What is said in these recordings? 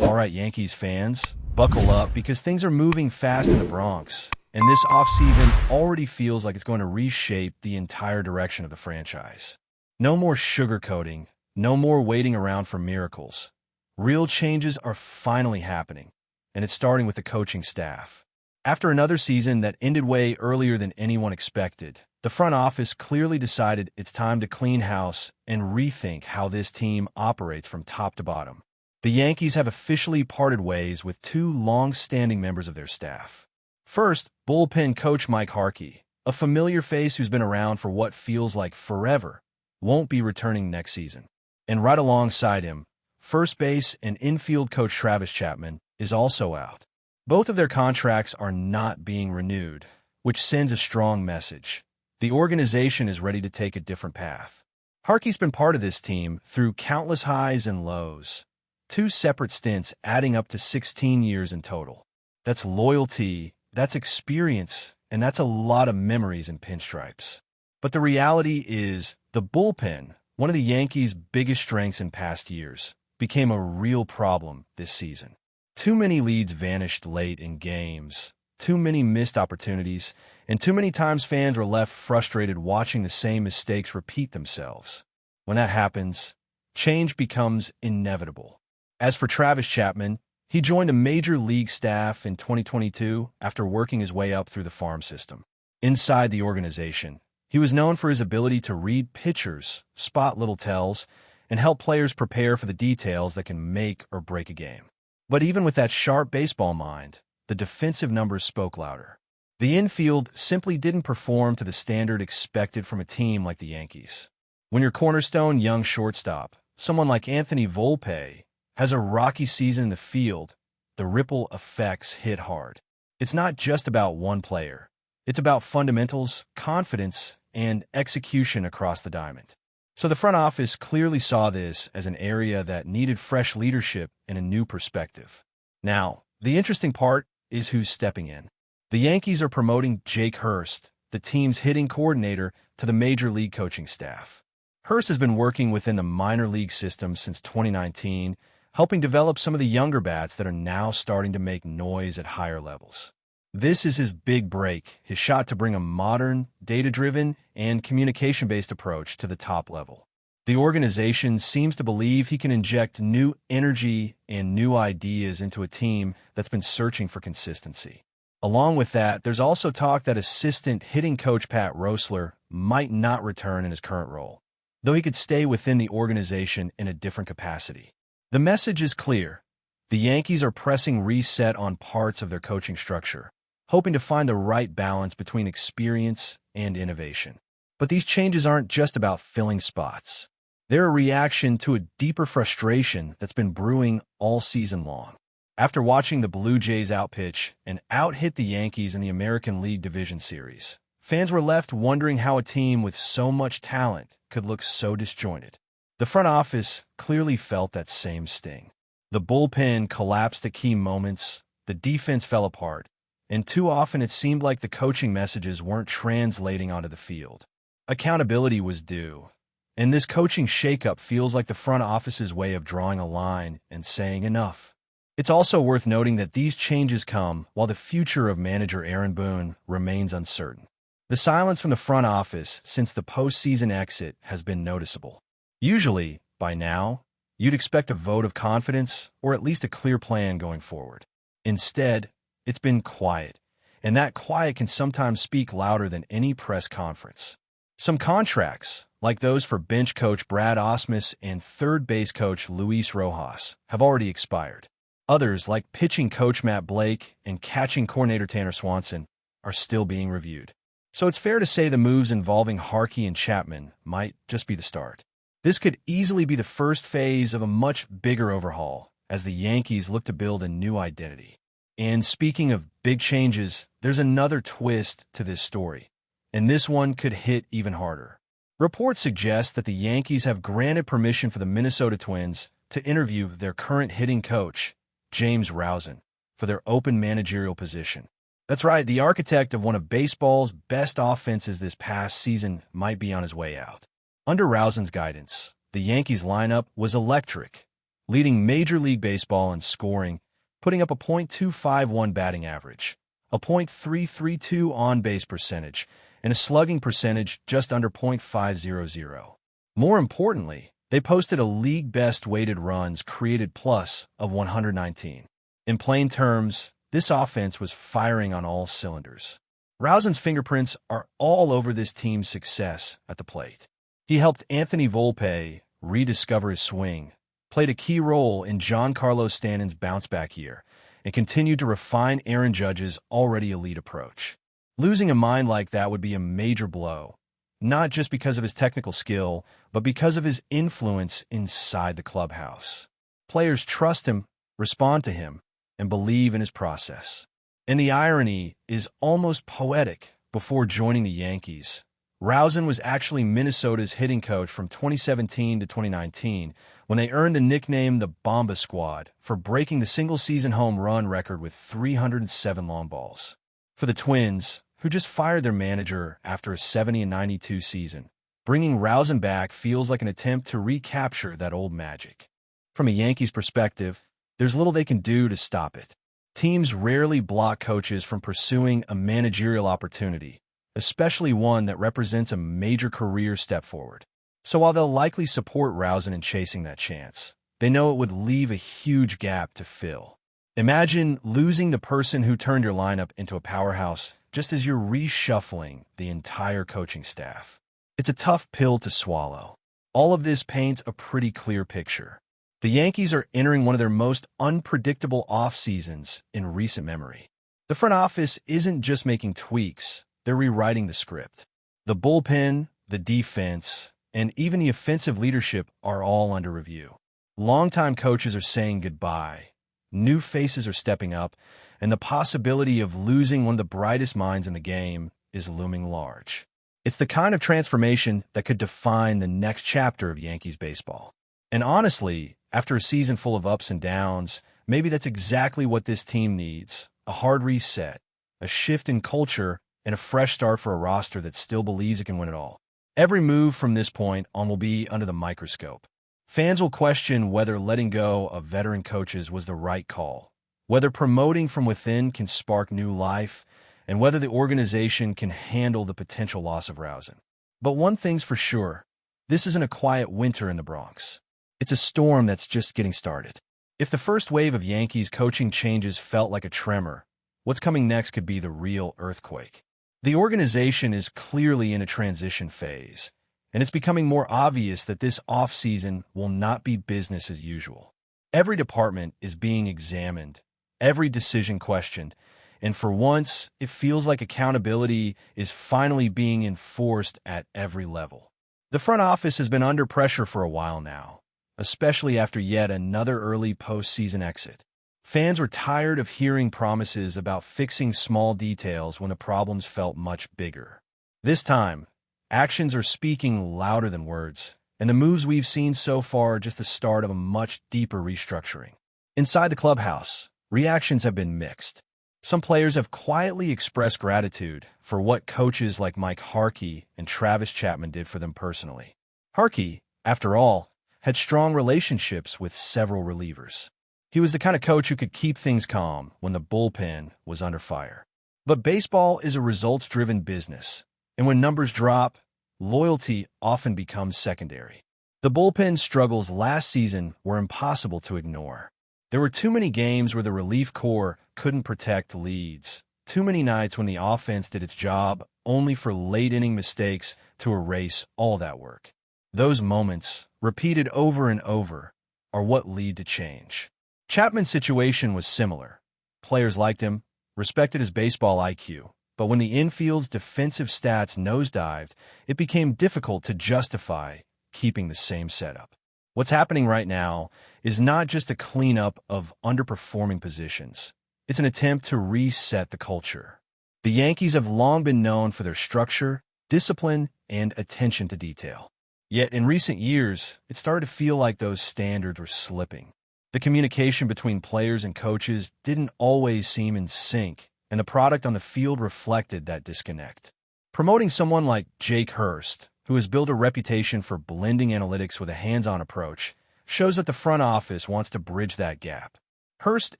All right, Yankees fans, buckle up because things are moving fast in the Bronx, and this offseason already feels like it's going to reshape the entire direction of the franchise. No more sugarcoating, no more waiting around for miracles. Real changes are finally happening, and it's starting with the coaching staff. After another season that ended way earlier than anyone expected, the front office clearly decided it's time to clean house and rethink how this team operates from top to bottom. The Yankees have officially parted ways with two long-standing members of their staff. First, bullpen coach Mike Harkey, a familiar face who's been around for what feels like forever, won't be returning next season. And right alongside him, first base and infield coach Travis Chapman is also out. Both of their contracts are not being renewed, which sends a strong message. The organization is ready to take a different path. Harkey's been part of this team through countless highs and lows. 2 separate stints adding up to 16 years in total. That's loyalty, that's experience, and that's a lot of memories in pinstripes. But the reality is, the bullpen, one of the Yankees' biggest strengths in past years, became a real problem this season. Too many leads vanished late in games, too many missed opportunities, and too many times fans were left frustrated watching the same mistakes repeat themselves. When that happens, change becomes inevitable. As for Travis Chapman, he joined a major league staff in 2022 after working his way up through the farm system. Inside the organization, he was known for his ability to read pitchers, spot little tells, and help players prepare for the details that can make or break a game. But even with that sharp baseball mind, the defensive numbers spoke louder. The infield simply didn't perform to the standard expected from a team like the Yankees. When your cornerstone young shortstop, someone like Anthony Volpe, has a rocky season in the field, the ripple effects hit hard. It's not just about one player. It's about fundamentals, confidence, and execution across the diamond. So the front office clearly saw this as an area that needed fresh leadership and a new perspective. Now, the interesting part is who's stepping in. The Yankees are promoting Jake Hurst, the team's hitting coordinator, to the major league coaching staff. Hurst has been working within the minor league system since 2019, helping develop some of the younger bats that are now starting to make noise at higher levels. This is his big break, his shot to bring a modern, data-driven, and communication-based approach to the top level. The organization seems to believe he can inject new energy and new ideas into a team that's been searching for consistency. Along with that, there's also talk that assistant hitting coach Pat Roessler might not return in his current role, though he could stay within the organization in a different capacity. The message is clear. The Yankees are pressing reset on parts of their coaching structure, hoping to find the right balance between experience and innovation. But these changes aren't just about filling spots. They're a reaction to a deeper frustration that's been brewing all season long. After watching the Blue Jays outpitch and out-hit the Yankees in the American League Division Series, fans were left wondering how a team with so much talent could look so disjointed. The front office clearly felt that same sting. The bullpen collapsed at key moments, the defense fell apart, and too often it seemed like the coaching messages weren't translating onto the field. Accountability was due, and this coaching shakeup feels like the front office's way of drawing a line and saying enough. It's also worth noting that these changes come while the future of manager Aaron Boone remains uncertain. The silence from the front office since the postseason exit has been noticeable. Usually, by now, you'd expect a vote of confidence or at least a clear plan going forward. Instead, it's been quiet, and that quiet can sometimes speak louder than any press conference. Some contracts, like those for bench coach Brad Ausmus and third base coach Luis Rojas, have already expired. Others, like pitching coach Matt Blake and catching coordinator Tanner Swanson, are still being reviewed. So it's fair to say the moves involving Harkey and Chapman might just be the start. This could easily be the first phase of a much bigger overhaul as the Yankees look to build a new identity. And speaking of big changes, there's another twist to this story, and this one could hit even harder. Reports suggest that the Yankees have granted permission for the Minnesota Twins to interview their current hitting coach, James Rosen, for their open managerial position. That's right, the architect of one of baseball's best offenses this past season might be on his way out. Under Rosen's guidance, the Yankees lineup was electric, leading Major League Baseball in scoring, putting up a .251 batting average, a .332 on-base percentage, and a slugging percentage just under .500. More importantly, they posted a league-best weighted runs created plus of 119. In plain terms, this offense was firing on all cylinders. Rousen's fingerprints are all over this team's success at the plate. He helped Anthony Volpe rediscover his swing, played a key role in Giancarlo Stanton's bounce-back year, and continued to refine Aaron Judge's already elite approach. Losing a mind like that would be a major blow, not just because of his technical skill, but because of his influence inside the clubhouse. Players trust him, respond to him, and believe in his process. And the irony is almost poetic. Before joining the Yankees, Rousen was actually Minnesota's hitting coach from 2017 to 2019, when they earned the nickname the Bomba Squad for breaking the single-season home run record with 307 long balls. For the Twins, who just fired their manager after a 70-92 season, bringing Rousen back feels like an attempt to recapture that old magic. From a Yankees perspective, there's little they can do to stop it. Teams rarely block coaches from pursuing a managerial opportunity, especially one that represents a major career step forward. So while they'll likely support Rousen in chasing that chance, they know it would leave a huge gap to fill. Imagine losing the person who turned your lineup into a powerhouse just as you're reshuffling the entire coaching staff. It's a tough pill to swallow. All of this paints a pretty clear picture. The Yankees are entering one of their most unpredictable off-seasons in recent memory. The front office isn't just making tweaks, they're rewriting the script. The bullpen, the defense, and even the offensive leadership are all under review. Longtime coaches are saying goodbye, new faces are stepping up, and the possibility of losing one of the brightest minds in the game is looming large. It's the kind of transformation that could define the next chapter of Yankees baseball. And honestly, after a season full of ups and downs, maybe that's exactly what this team needs: a hard reset, a shift in culture, and a fresh start for a roster that still believes it can win it all. Every move from this point on will be under the microscope. Fans will question whether letting go of veteran coaches was the right call, whether promoting from within can spark new life, and whether the organization can handle the potential loss of Rousen. But one thing's for sure, this isn't a quiet winter in the Bronx. It's a storm that's just getting started. If the first wave of Yankees coaching changes felt like a tremor, what's coming next could be the real earthquake. The organization is clearly in a transition phase, and it's becoming more obvious that this offseason will not be business as usual. Every department is being examined, every decision questioned, and for once, it feels like accountability is finally being enforced at every level. The front office has been under pressure for a while now, especially after yet another early postseason exit. Fans were tired of hearing promises about fixing small details when the problems felt much bigger. This time, actions are speaking louder than words, and the moves we've seen so far are just the start of a much deeper restructuring. Inside the clubhouse, reactions have been mixed. Some players have quietly expressed gratitude for what coaches like Mike Harkey and Travis Chapman did for them personally. Harkey, after all, had strong relationships with several relievers. He was the kind of coach who could keep things calm when the bullpen was under fire. But baseball is a results-driven business, and when numbers drop, loyalty often becomes secondary. The bullpen struggles last season were impossible to ignore. There were too many games where the relief corps couldn't protect leads, too many nights when the offense did its job only for late-inning mistakes to erase all that work. Those moments, repeated over and over, are what lead to change. Chapman's situation was similar. Players liked him, respected his baseball IQ, but when the infield's defensive stats nosedived, it became difficult to justify keeping the same setup. What's happening right now is not just a cleanup of underperforming positions. It's an attempt to reset the culture. The Yankees have long been known for their structure, discipline, and attention to detail. Yet in recent years, it started to feel like those standards were slipping. The communication between players and coaches didn't always seem in sync, and the product on the field reflected that disconnect. Promoting someone like Jake Hurst, who has built a reputation for blending analytics with a hands-on approach, shows that the front office wants to bridge that gap. Hurst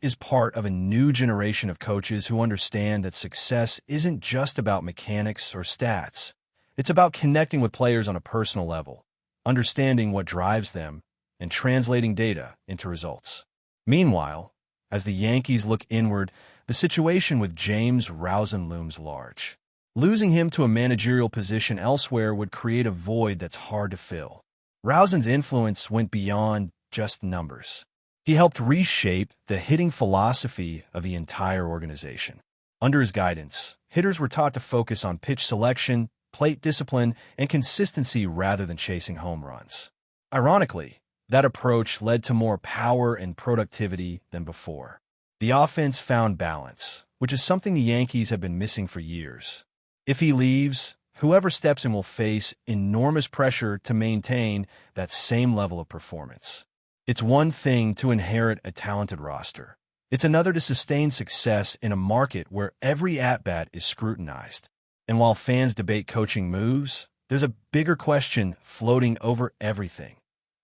is part of a new generation of coaches who understand that success isn't just about mechanics or stats. It's about connecting with players on a personal level, understanding what drives them, and translating data into results. Meanwhile, as the Yankees look inward, the situation with James Rosen looms large. Losing him to a managerial position elsewhere would create a void that's hard to fill. Rosen's influence went beyond just numbers. He helped reshape the hitting philosophy of the entire organization. Under his guidance, hitters were taught to focus on pitch selection, plate discipline, and consistency rather than chasing home runs. Ironically, that approach led to more power and productivity than before. The offense found balance, which is something the Yankees have been missing for years. If he leaves, whoever steps in will face enormous pressure to maintain that same level of performance. It's one thing to inherit a talented roster. It's another to sustain success in a market where every at-bat is scrutinized. And while fans debate coaching moves, there's a bigger question floating over everything.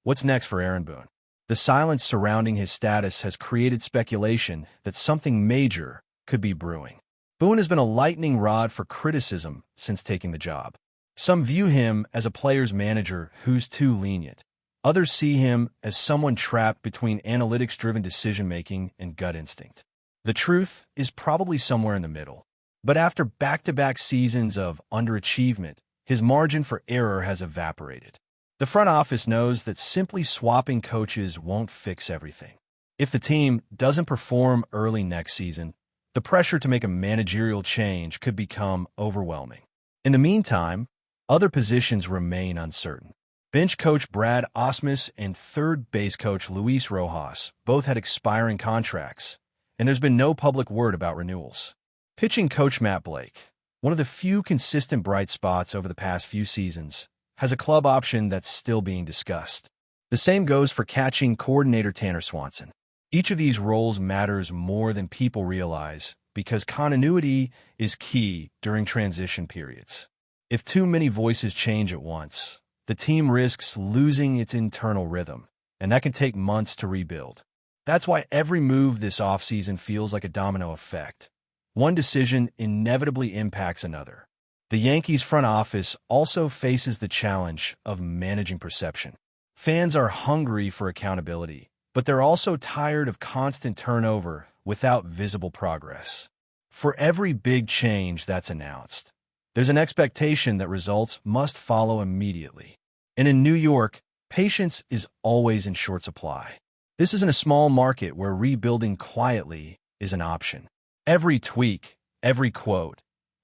What's next for Aaron Boone? The silence surrounding his status has created speculation that something major could be brewing. Boone has been a lightning rod for criticism since taking the job. Some view him as a player's manager who's too lenient. Others see him as someone trapped between analytics-driven decision-making and gut instinct. The truth is probably somewhere in the middle. But after back-to-back seasons of underachievement, his margin for error has evaporated. The front office knows that simply swapping coaches won't fix everything. If the team doesn't perform early next season, the pressure to make a managerial change could become overwhelming. In the meantime, other positions remain uncertain. Bench coach Brad Osmus and third base coach Luis Rojas both had expiring contracts, and there's been no public word about renewals. Pitching coach Matt Blake, one of the few consistent bright spots over the past few seasons, has a club option that's still being discussed. The same goes for catching coordinator Tanner Swanson. Each of these roles matters more than people realize because continuity is key during transition periods. If too many voices change at once, the team risks losing its internal rhythm, and that can take months to rebuild. That's why every move this offseason feels like a domino effect. One decision inevitably impacts another. The Yankees front office also faces the challenge of managing perception. Fans are hungry for accountability, but they're also tired of constant turnover without visible progress. For every big change that's announced, there's an expectation that results must follow immediately. And in New York, patience is always in short supply. This isn't a small market where rebuilding quietly is an option. Every tweak, every quote,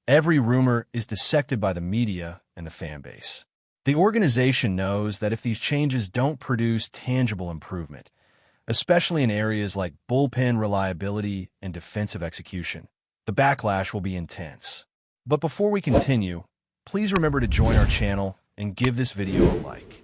every rumor is dissected by the media and the fan base. The organization knows that if these changes don't produce tangible improvement, especially in areas like bullpen reliability and defensive execution, the backlash will be intense. But before we continue, please remember to join our channel and give this video a like.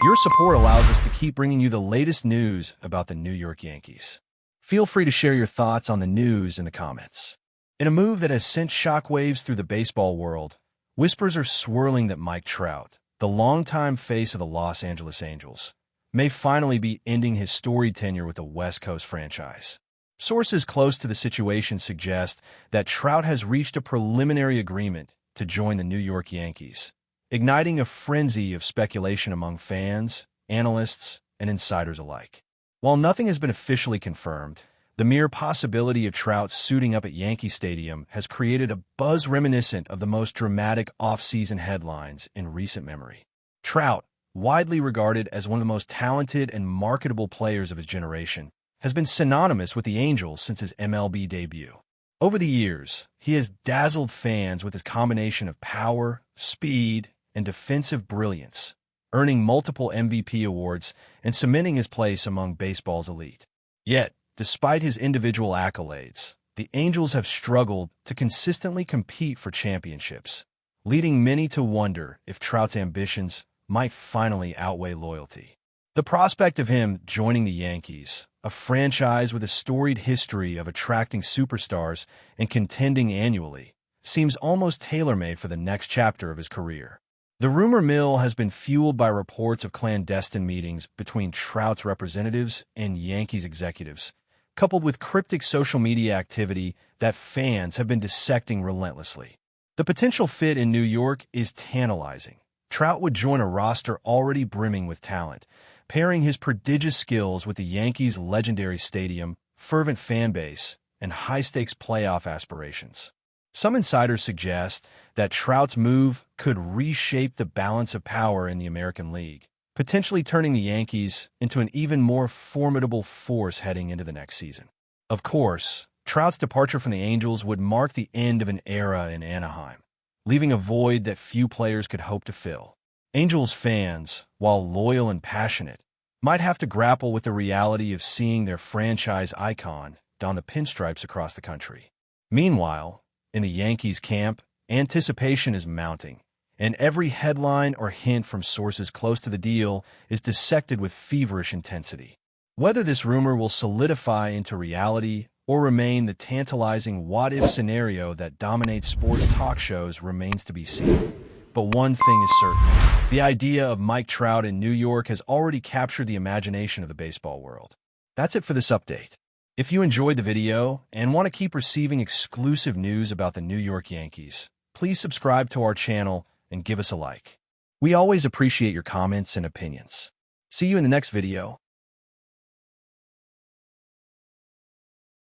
Your support allows us to keep bringing you the latest news about the New York Yankees. Feel free to share your thoughts on the news in the comments. In a move that has sent shockwaves through the baseball world, whispers are swirling that Mike Trout, the longtime face of the Los Angeles Angels, may finally be ending his storied tenure with the West Coast franchise. Sources close to the situation suggest that Trout has reached a preliminary agreement to join the New York Yankees, igniting a frenzy of speculation among fans, analysts, and insiders alike. While nothing has been officially confirmed, the mere possibility of Trout suiting up at Yankee Stadium has created a buzz reminiscent of the most dramatic off-season headlines in recent memory. Trout, widely regarded as one of the most talented and marketable players of his generation, has been synonymous with the Angels since his MLB debut. Over the years, he has dazzled fans with his combination of power, speed, and defensive brilliance, earning multiple MVP awards and cementing his place among baseball's elite. Yet, despite his individual accolades, the Angels have struggled to consistently compete for championships, leading many to wonder if Trout's ambitions might finally outweigh loyalty. The prospect of him joining the Yankees, a franchise with a storied history of attracting superstars and contending annually, seems almost tailor-made for the next chapter of his career. The rumor mill has been fueled by reports of clandestine meetings between TROUT's representatives and Yankees executives, coupled with cryptic social media activity that fans have been dissecting relentlessly. The potential fit in New York is tantalizing. TROUT would join a roster already brimming with talent, pairing his prodigious skills with the Yankees' legendary stadium, fervent fan base, and high-stakes playoff aspirations. Some insiders suggest that TROUT's move could reshape the balance of power in the American League, potentially turning the Yankees into an even more formidable force heading into the next season. Of course, TROUT's departure from the Angels would mark the end of an era in Anaheim, leaving a void that few players could hope to fill. Angels fans, while loyal and passionate, might have to grapple with the reality of seeing their franchise icon don the pinstripes across the country. Meanwhile, in the Yankees camp, anticipation is mounting, and every headline or hint from sources close to the deal is dissected with feverish intensity. Whether this rumor will solidify into reality or remain the tantalizing what-if scenario that dominates sports talk shows remains to be seen. But one thing is certain. The idea of Mike Trout in New York has already captured the imagination of the baseball world. That's it for this update. If you enjoyed the video and want to keep receiving exclusive news about the New York Yankees, please subscribe to our channel and give us a like. We always appreciate your comments and opinions. See you in the next video.